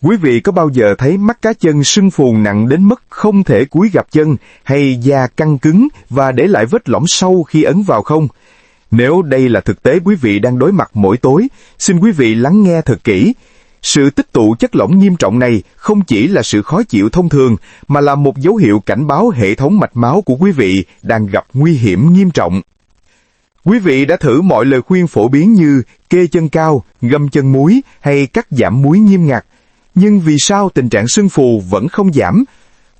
Quý vị có bao giờ thấy mắt cá chân sưng phù nặng đến mức không thể cúi gập chân, hay da căng cứng và để lại vết lõm sâu khi ấn vào không? Nếu đây là thực tế quý vị đang đối mặt mỗi tối, xin quý vị lắng nghe thật kỹ. Sự tích tụ chất lỏng nghiêm trọng này không chỉ là sự khó chịu thông thường, mà là một dấu hiệu cảnh báo hệ thống mạch máu của quý vị đang gặp nguy hiểm nghiêm trọng. Quý vị đã thử mọi lời khuyên phổ biến như kê chân cao, ngâm chân muối hay cắt giảm muối nghiêm ngặt. Nhưng vì sao tình trạng sưng phù vẫn không giảm?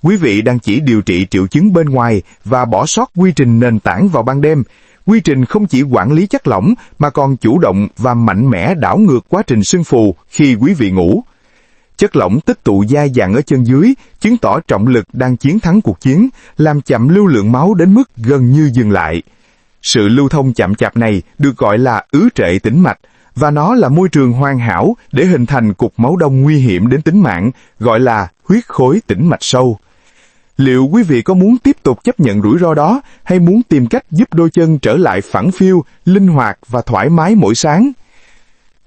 Quý vị đang chỉ điều trị triệu chứng bên ngoài và bỏ sót quy trình nền tảng vào ban đêm. Quy trình không chỉ quản lý chất lỏng mà còn chủ động và mạnh mẽ đảo ngược quá trình sưng phù khi quý vị ngủ. Chất lỏng tích tụ dai dẳng ở chân dưới chứng tỏ trọng lực đang chiến thắng cuộc chiến, làm chậm lưu lượng máu đến mức gần như dừng lại. Sự lưu thông chậm chạp này được gọi là ứ trệ tĩnh mạch, và nó là môi trường hoàn hảo để hình thành cục máu đông nguy hiểm đến tính mạng, gọi là huyết khối tĩnh mạch sâu. Liệu quý vị có muốn tiếp tục chấp nhận rủi ro đó, hay muốn tìm cách giúp đôi chân trở lại phẳng phiu, linh hoạt và thoải mái mỗi sáng?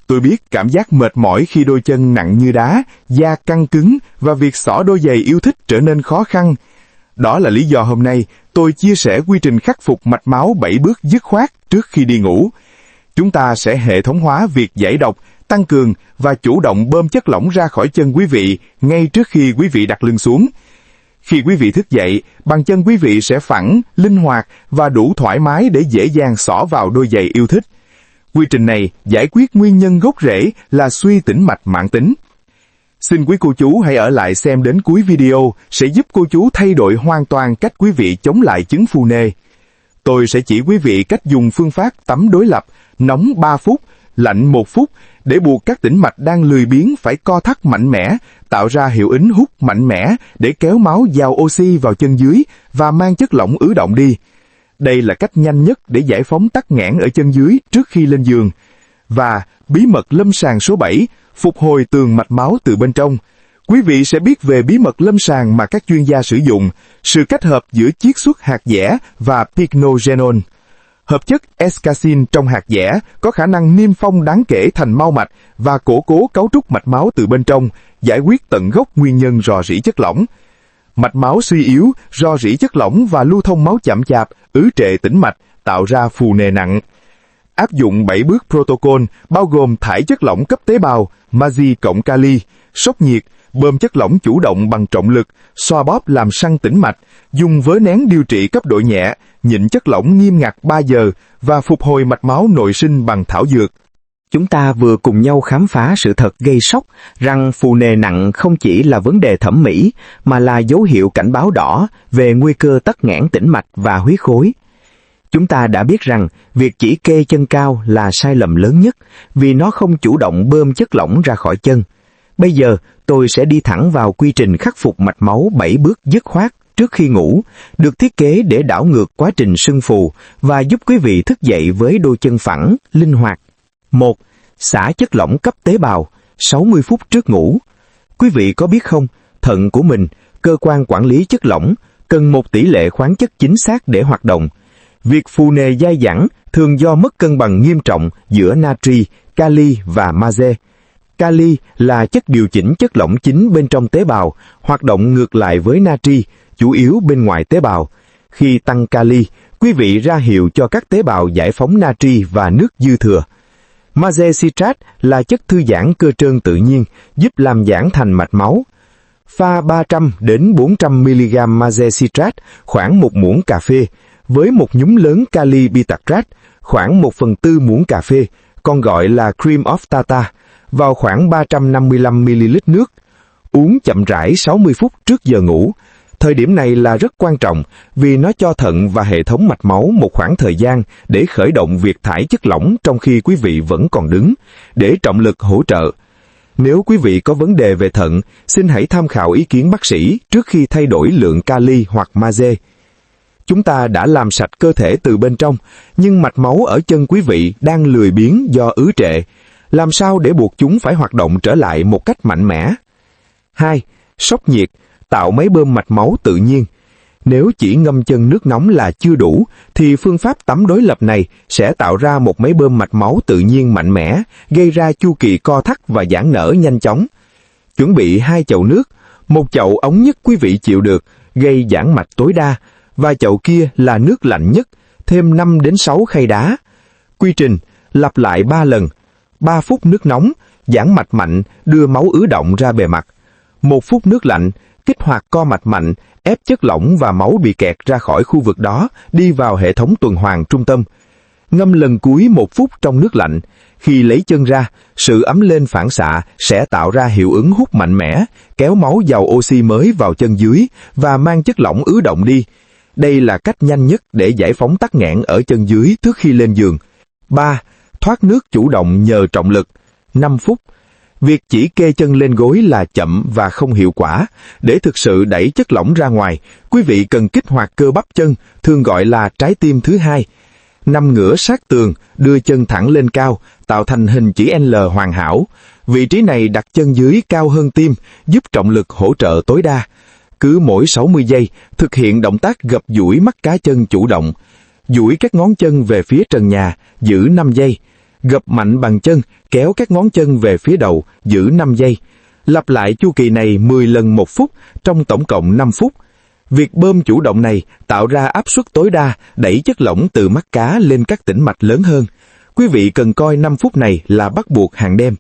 Tôi biết cảm giác mệt mỏi khi đôi chân nặng như đá, da căng cứng và việc xỏ đôi giày yêu thích trở nên khó khăn. Đó là lý do hôm nay tôi chia sẻ quy trình khắc phục mạch máu 7 bước dứt khoát trước khi đi ngủ. Chúng ta sẽ hệ thống hóa việc giải độc, tăng cường và chủ động bơm chất lỏng ra khỏi chân quý vị ngay trước khi quý vị đặt lưng xuống. Khi quý vị thức dậy, bàn chân quý vị sẽ phẳng, linh hoạt và đủ thoải mái để dễ dàng xỏ vào đôi giày yêu thích. Quy trình này giải quyết nguyên nhân gốc rễ là suy tĩnh mạch mãn tính. Xin quý cô chú hãy ở lại xem đến cuối video sẽ giúp cô chú thay đổi hoàn toàn cách quý vị chống lại chứng phù nề. Tôi sẽ chỉ quý vị cách dùng phương pháp tắm đối lập, nóng 3 phút, lạnh 1 phút để buộc các tĩnh mạch đang lười biếng phải co thắt mạnh mẽ, tạo ra hiệu ứng hút mạnh mẽ để kéo máu giàu oxy vào chân dưới và mang chất lỏng ứ động đi. Đây là cách nhanh nhất để giải phóng tắc nghẽn ở chân dưới trước khi lên giường. Và bí mật lâm sàng số 7, phục hồi tường mạch máu từ bên trong. Quý vị sẽ biết về bí mật lâm sàng mà các chuyên gia sử dụng, sự kết hợp giữa chiết xuất hạt dẻ và pycnogenol. Hợp chất escacin trong hạt dẻ có khả năng niêm phong đáng kể thành mao mạch và củng cố cấu trúc mạch máu từ bên trong, giải quyết tận gốc nguyên nhân rò rỉ chất lỏng. Mạch máu suy yếu, rò rỉ chất lỏng và lưu thông máu chậm chạp, ứ trệ tĩnh mạch, tạo ra phù nề nặng. Áp dụng 7 bước protocol bao gồm thải chất lỏng cấp tế bào, magie cộng kali, sốc nhiệt, bơm chất lỏng chủ động bằng trọng lực, xoa bóp làm săn tĩnh mạch, dùng vớ nén điều trị cấp độ nhẹ, nhịn chất lỏng nghiêm ngặt 3 giờ và phục hồi mạch máu nội sinh bằng thảo dược. Chúng ta vừa cùng nhau khám phá sự thật gây sốc rằng phù nề nặng không chỉ là vấn đề thẩm mỹ mà là dấu hiệu cảnh báo đỏ về nguy cơ tắc nghẽn tĩnh mạch và huyết khối. Chúng ta đã biết rằng việc chỉ kê chân cao là sai lầm lớn nhất vì nó không chủ động bơm chất lỏng ra khỏi chân. Bây giờ tôi sẽ đi thẳng vào quy trình khắc phục mạch máu 7 bước dứt khoát trước khi ngủ, được thiết kế để đảo ngược quá trình sưng phù và giúp quý vị thức dậy với đôi chân phẳng, linh hoạt. 1. Xả chất lỏng cấp tế bào, 60 phút trước ngủ. Quý vị có biết không, thận của mình, cơ quan quản lý chất lỏng, cần một tỷ lệ khoáng chất chính xác để hoạt động. Việc phù nề dai dẳng thường do mất cân bằng nghiêm trọng giữa natri, kali và magie. Kali là chất điều chỉnh chất lỏng chính bên trong tế bào, hoạt động ngược lại với natri, chủ yếu bên ngoài tế bào. Khi tăng kali, quý vị ra hiệu cho các tế bào giải phóng natri và nước dư thừa. Magie citrate là chất thư giãn cơ trơn tự nhiên, giúp làm giãn thành mạch máu. Pha 300 đến 400 mg magie citrate, khoảng 1 muỗng cà phê, với một nhúm lớn kali bitacrate, khoảng 1/4 muỗng cà phê, còn gọi là cream of tartar, vào khoảng 355 ml nước. Uống chậm rãi 60 phút trước giờ ngủ. Thời điểm này là rất quan trọng vì nó cho thận và hệ thống mạch máu một khoảng thời gian để khởi động việc thải chất lỏng trong khi quý vị vẫn còn đứng, để trọng lực hỗ trợ. Nếu quý vị có vấn đề về thận, xin hãy tham khảo ý kiến bác sĩ trước khi thay đổi lượng kali hoặc magie. Chúng ta đã làm sạch cơ thể từ bên trong, nhưng mạch máu ở chân quý vị đang lười biếng do ứ trệ. Làm sao để buộc chúng phải hoạt động trở lại một cách mạnh mẽ? 2. Sốc nhiệt, tạo máy bơm mạch máu tự nhiên. Nếu chỉ ngâm chân nước nóng là chưa đủ, thì phương pháp tắm đối lập này sẽ tạo ra một máy bơm mạch máu tự nhiên mạnh mẽ, gây ra chu kỳ co thắt và giãn nở nhanh chóng. Chuẩn bị 2 chậu nước, một chậu ống nhất quý vị chịu được, gây giãn mạch tối đa, và chậu kia là nước lạnh nhất, thêm 5 đến 6 khay đá. Quy trình, lặp lại 3 lần, 3 phút nước nóng, giãn mạch mạnh, đưa máu ứ động ra bề mặt. 1 phút nước lạnh, kích hoạt co mạch mạnh, ép chất lỏng và máu bị kẹt ra khỏi khu vực đó, đi vào hệ thống tuần hoàn trung tâm. Ngâm lần cuối 1 phút trong nước lạnh. Khi lấy chân ra, sự ấm lên phản xạ sẽ tạo ra hiệu ứng hút mạnh mẽ, kéo máu giàu oxy mới vào chân dưới và mang chất lỏng ứ động đi. Đây là cách nhanh nhất để giải phóng tắc nghẽn ở chân dưới trước khi lên giường. 3. Thoát nước chủ động nhờ trọng lực. 5 phút. Việc chỉ kê chân lên gối là chậm và không hiệu quả. Để thực sự đẩy chất lỏng ra ngoài, quý vị cần kích hoạt cơ bắp chân, thường gọi là trái tim thứ hai. Nằm ngửa sát tường, đưa chân thẳng lên cao, tạo thành hình chữ L hoàn hảo. Vị trí này đặt chân dưới cao hơn tim, giúp trọng lực hỗ trợ tối đa. Cứ mỗi 60 giây, thực hiện động tác gập duỗi mắt cá chân chủ động. Duỗi các ngón chân về phía trần nhà, giữ 5 giây. Gập mạnh bằng chân, kéo các ngón chân về phía đầu, giữ 5 giây. Lặp lại chu kỳ này 10 lần 1 phút, trong tổng cộng 5 phút. Việc bơm chủ động này tạo ra áp suất tối đa, đẩy chất lỏng từ mắt cá lên các tĩnh mạch lớn hơn. Quý vị cần coi 5 phút này là bắt buộc hàng đêm.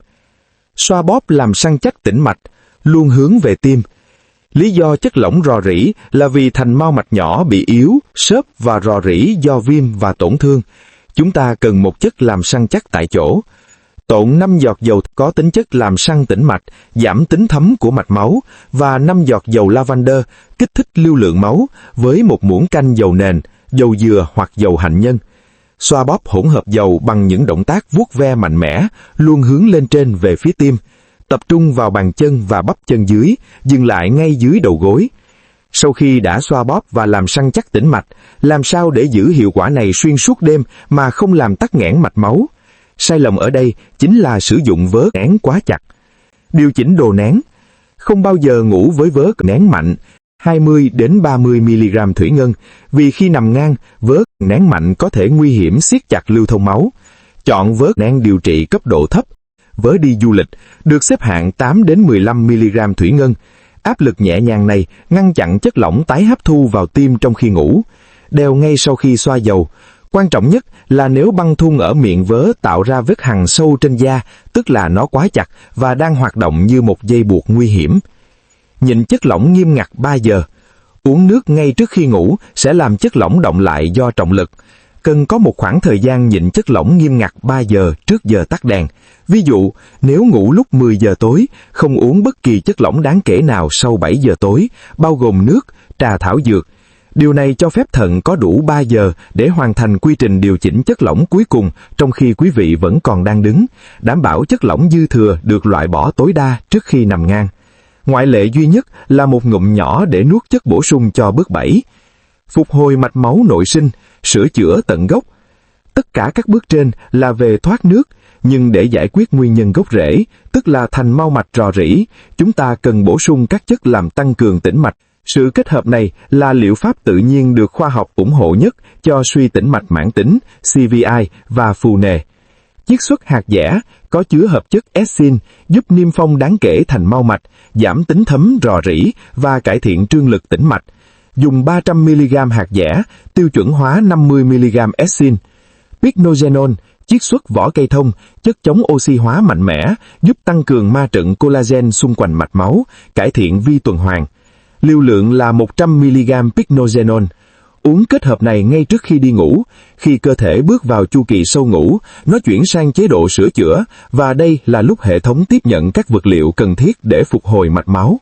Xoa bóp làm săn chắc tĩnh mạch, luôn hướng về tim. Lý do chất lỏng rò rỉ là vì thành mao mạch nhỏ bị yếu, xốp và rò rỉ do viêm và tổn thương. Chúng ta cần một chất làm săn chắc tại chỗ. Trộn 5 giọt dầu có tính chất làm săn tĩnh mạch, giảm tính thấm của mạch máu, và 5 giọt dầu lavender kích thích lưu lượng máu với một muỗng canh dầu nền, dầu dừa hoặc dầu hạnh nhân. Xoa bóp hỗn hợp dầu bằng những động tác vuốt ve mạnh mẽ, luôn hướng lên trên về phía tim. Tập trung vào bàn chân và bắp chân dưới, dừng lại ngay dưới đầu gối. Sau khi đã xoa bóp và làm săn chắc tĩnh mạch, làm sao để giữ hiệu quả này xuyên suốt đêm mà không làm tắc nghẽn mạch máu? Sai lầm ở đây chính là sử dụng vớ nén quá chặt. Điều chỉnh đồ nén. Không bao giờ ngủ với vớ nén mạnh, 20 đến 30 mg thủy ngân, vì khi nằm ngang, vớ nén mạnh có thể nguy hiểm siết chặt lưu thông máu. Chọn vớ nén điều trị cấp độ thấp. Vớ đi du lịch, được xếp hạng 8 đến 15 mg thủy ngân. Áp lực nhẹ nhàng này ngăn chặn chất lỏng tái hấp thu vào tim trong khi ngủ. Đeo ngay sau khi xoa dầu. Quan trọng nhất là nếu băng thun ở miệng vớ tạo ra vết hằn sâu trên da, tức là nó quá chặt và đang hoạt động như một dây buộc nguy hiểm. Nhịn chất lỏng nghiêm ngặt 3 giờ. Uống nước ngay trước khi ngủ sẽ làm chất lỏng động lại do trọng lực. Cần có một khoảng thời gian nhịn chất lỏng nghiêm ngặt 3 giờ trước giờ tắt đèn. Ví dụ, nếu ngủ lúc 10 giờ tối, không uống bất kỳ chất lỏng đáng kể nào sau 7 giờ tối, bao gồm nước, trà thảo dược. Điều này cho phép thận có đủ 3 giờ để hoàn thành quy trình điều chỉnh chất lỏng cuối cùng trong khi quý vị vẫn còn đang đứng, đảm bảo chất lỏng dư thừa được loại bỏ tối đa trước khi nằm ngang. Ngoại lệ duy nhất là một ngụm nhỏ để nuốt chất bổ sung cho bước 7. Phục hồi mạch máu nội sinh, sửa chữa tận gốc. Tất cả các bước trên là về thoát nước, nhưng để giải quyết nguyên nhân gốc rễ, tức là thành mao mạch rò rỉ, chúng ta cần bổ sung các chất làm tăng cường tĩnh mạch. Sự kết hợp này là liệu pháp tự nhiên được khoa học ủng hộ nhất cho suy tĩnh mạch mãn tính, CVI và phù nề. Chiết xuất hạt dẻ có chứa hợp chất essin giúp niêm phong đáng kể thành mao mạch, giảm tính thấm rò rỉ và cải thiện trương lực tĩnh mạch. Dùng 300 mg hạt dẻ, tiêu chuẩn hóa 50 mg essin. Pycnogenol, chiết xuất vỏ cây thông, chất chống oxy hóa mạnh mẽ, giúp tăng cường ma trận collagen xung quanh mạch máu, cải thiện vi tuần hoàn. Liều lượng là 100 mg pycnogenol. Uống kết hợp này ngay trước khi đi ngủ. Khi cơ thể bước vào chu kỳ sâu ngủ, nó chuyển sang chế độ sửa chữa, và đây là lúc hệ thống tiếp nhận các vật liệu cần thiết để phục hồi mạch máu.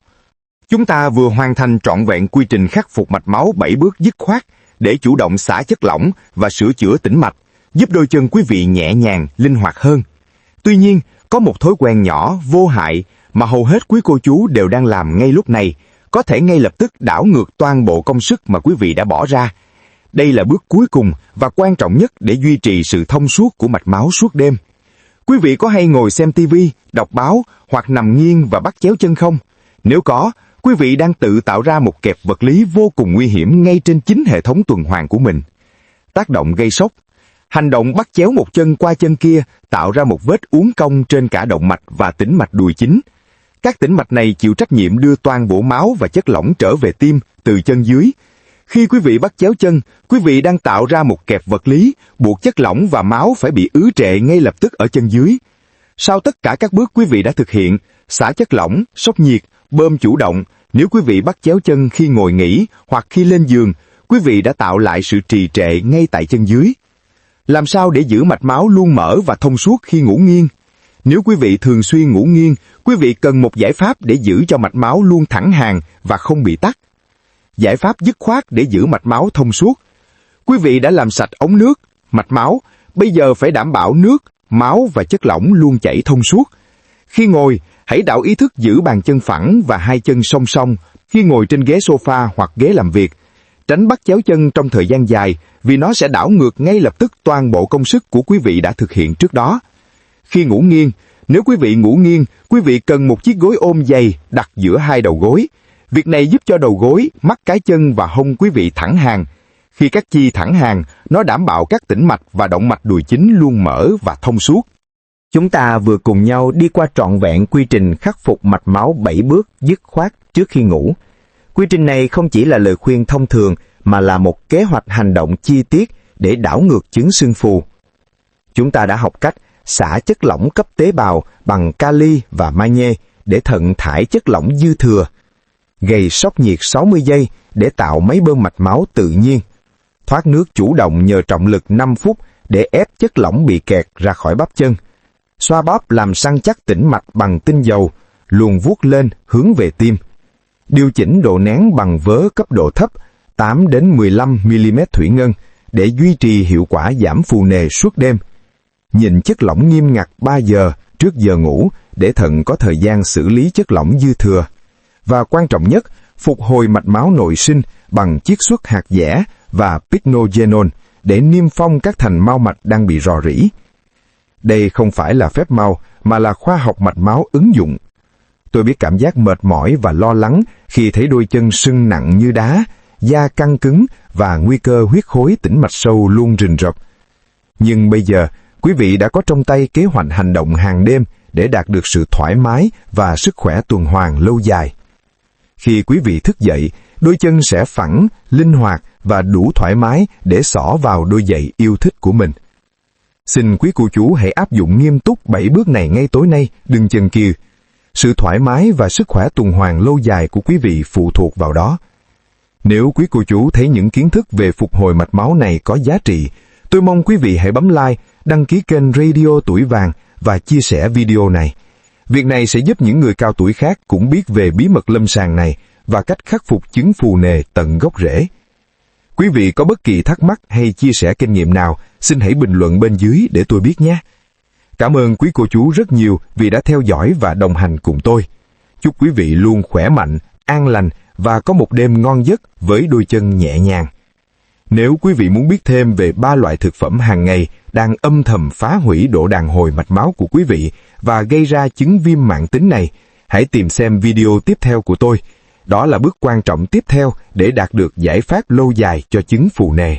Chúng ta vừa hoàn thành trọn vẹn quy trình khắc phục mạch máu 7 bước dứt khoát để chủ động xả chất lỏng và sửa chữa tĩnh mạch, giúp đôi chân quý vị nhẹ nhàng, linh hoạt hơn. Tuy nhiên, có một thói quen nhỏ, vô hại mà hầu hết quý cô chú đều đang làm ngay lúc này, có thể ngay lập tức đảo ngược toàn bộ công sức mà quý vị đã bỏ ra. Đây là bước cuối cùng và quan trọng nhất để duy trì sự thông suốt của mạch máu suốt đêm. Quý vị có hay ngồi xem TV, đọc báo hoặc nằm nghiêng và bắt chéo chân không? Nếu có, quý vị đang tự tạo ra một kẹp vật lý vô cùng nguy hiểm ngay trên chính hệ thống tuần hoàn của mình. Tác động gây sốc. Hành động bắt chéo một chân qua chân kia tạo ra một vết uốn cong trên cả động mạch và tĩnh mạch đùi chính. Các tĩnh mạch này chịu trách nhiệm đưa toàn bộ máu và chất lỏng trở về tim từ chân dưới. Khi quý vị bắt chéo chân, quý vị đang tạo ra một kẹp vật lý, buộc chất lỏng và máu phải bị ứ trệ ngay lập tức ở chân dưới. Sau tất cả các bước quý vị đã thực hiện, xả chất lỏng, sốc nhiệt, bơm chủ động, nếu quý vị bắt chéo chân khi ngồi nghỉ hoặc khi lên giường, quý vị đã tạo lại sự trì trệ ngay tại chân dưới. Làm sao để giữ mạch máu luôn mở và thông suốt khi ngủ nghiêng? Nếu quý vị thường xuyên ngủ nghiêng, quý vị cần một giải pháp để giữ cho mạch máu luôn thẳng hàng và không bị tắc. Giải pháp dứt khoát để giữ mạch máu thông suốt. Quý vị đã làm sạch ống nước, mạch máu, bây giờ phải đảm bảo nước, máu và chất lỏng luôn chảy thông suốt. Khi ngồi, hãy tạo ý thức giữ bàn chân phẳng và hai chân song song khi ngồi trên ghế sofa hoặc ghế làm việc. Tránh bắt chéo chân trong thời gian dài vì nó sẽ đảo ngược ngay lập tức toàn bộ công sức của quý vị đã thực hiện trước đó. Khi ngủ nghiêng, nếu quý vị ngủ nghiêng, quý vị cần một chiếc gối ôm dày đặt giữa hai đầu gối. Việc này giúp cho đầu gối, mắt cá chân và hông quý vị thẳng hàng. Khi các chi thẳng hàng, nó đảm bảo các tĩnh mạch và động mạch đùi chính luôn mở và thông suốt. Chúng ta vừa cùng nhau đi qua trọn vẹn quy trình khắc phục mạch máu 7 bước dứt khoát trước khi ngủ. Quy trình này không chỉ là lời khuyên thông thường mà là một kế hoạch hành động chi tiết để đảo ngược chứng xương phù. Chúng ta đã học cách xả chất lỏng cấp tế bào bằng kali và magie để thận thải chất lỏng dư thừa, gầy sốc nhiệt 60 giây để tạo máy bơm mạch máu tự nhiên, thoát nước chủ động nhờ trọng lực 5 phút để ép chất lỏng bị kẹt ra khỏi bắp chân, xoa bóp làm săn chắc tĩnh mạch bằng tinh dầu, luồn vuốt lên hướng về tim, điều chỉnh độ nén bằng vớ cấp độ thấp 8 đến 15 mm thủy ngân để duy trì hiệu quả giảm phù nề suốt đêm, nhịn chất lỏng nghiêm ngặt 3 giờ trước giờ ngủ để thận có thời gian xử lý chất lỏng dư thừa. Và quan trọng nhất, phục hồi mạch máu nội sinh bằng chiết xuất hạt dẻ và pycnogenol để niêm phong các thành mao mạch đang bị rò rỉ. Đây không phải là phép mau mà là khoa học mạch máu ứng dụng. Tôi biết cảm giác mệt mỏi và lo lắng khi thấy đôi chân sưng nặng như đá, da căng cứng và nguy cơ huyết khối tĩnh mạch sâu luôn rình rập. Nhưng bây giờ, quý vị đã có trong tay kế hoạch hành động hàng đêm để đạt được sự thoải mái và sức khỏe tuần hoàn lâu dài. Khi quý vị thức dậy, đôi chân sẽ phẳng, linh hoạt và đủ thoải mái để xỏ vào đôi giày yêu thích của mình. Xin quý cô chú hãy áp dụng nghiêm túc 7 bước này ngay tối nay, đừng chần chừ. Sự thoải mái và sức khỏe tuần hoàn lâu dài của quý vị phụ thuộc vào đó. Nếu quý cô chú thấy những kiến thức về phục hồi mạch máu này có giá trị, tôi mong quý vị hãy bấm like, đăng ký kênh Radio Tuổi Vàng và chia sẻ video này. Việc này sẽ giúp những người cao tuổi khác cũng biết về bí mật lâm sàng này và cách khắc phục chứng phù nề tận gốc rễ. Quý vị có bất kỳ thắc mắc hay chia sẻ kinh nghiệm nào, xin hãy bình luận bên dưới để tôi biết nhé. Cảm ơn quý cô chú rất nhiều vì đã theo dõi và đồng hành cùng tôi. Chúc quý vị luôn khỏe mạnh, an lành và có một đêm ngon giấc với đôi chân nhẹ nhàng. Nếu quý vị muốn biết thêm về 3 loại thực phẩm hàng ngày đang âm thầm phá hủy độ đàn hồi mạch máu của quý vị và gây ra chứng viêm mãn tính này, hãy tìm xem video tiếp theo của tôi. Đó là bước quan trọng tiếp theo để đạt được giải pháp lâu dài cho chứng phù nề.